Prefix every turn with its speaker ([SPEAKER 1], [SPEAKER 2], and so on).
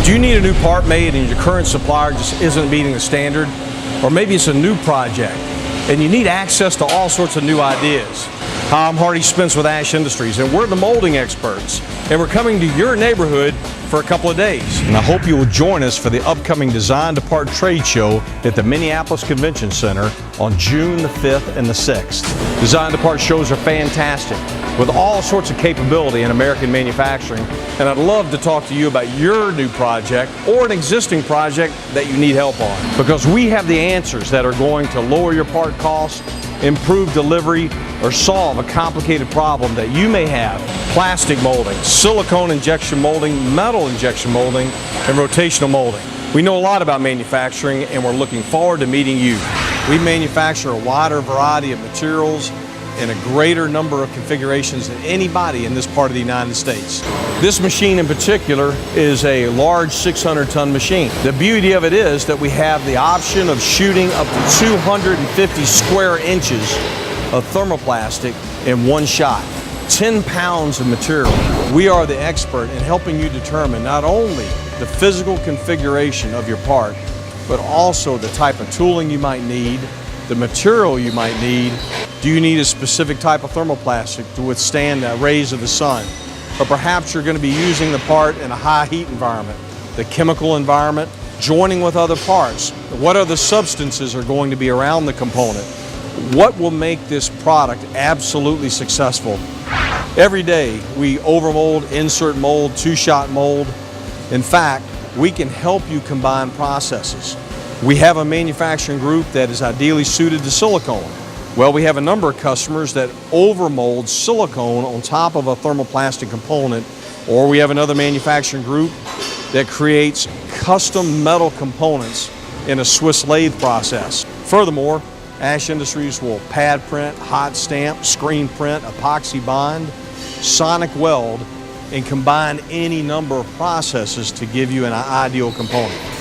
[SPEAKER 1] Do you need a new part made and your current supplier just isn't meeting the standard? Or maybe it's a new project and you need access to all sorts of new ideas. Hi, I'm Hardy Spence with Ash Industries, and we're the molding experts, and we're coming to your neighborhood for a couple of days. And I hope you will join us for the upcoming Design-2-Part trade show at the Minneapolis Convention Center on June the 5th and the 6th. Design-2-Part shows are fantastic with all sorts of capability in American manufacturing, and I'd love to talk to you about your new project or an existing project that you need help on, because we have the answers that are going to lower your part costs, improve delivery, or solve a complicated problem that you may have. Plastic molding, silicone injection molding, metal injection molding, and rotational molding. We know a lot about manufacturing, and we're looking forward to meeting you. We manufacture a wider variety of materials in a greater number of configurations than anybody in this part of the United States. This machine in particular is a large 600-ton machine. The beauty of it is that we have the option of shooting up to 250 square inches of thermoplastic in one shot. 10 pounds of material. We are the expert in helping you determine not only the physical configuration of your part, but also the type of tooling you might need, the material you might need. Do you need a specific type of thermoplastic to withstand the rays of the sun? Or perhaps you're going to be using the part in a high heat environment, the chemical environment, joining with other parts. What other substances are going to be around the component? What will make this product absolutely successful? Every day we overmold, insert mold, two-shot mold. In fact, we can help you combine processes. We have a manufacturing group that is ideally suited to silicone. Well, we have a number of customers that overmold silicone on top of a thermoplastic component, or we have another manufacturing group that creates custom metal components in a Swiss lathe process. Furthermore, Ash Industries will pad print, hot stamp, screen print, epoxy bond, sonic weld, and combine any number of processes to give you an ideal component.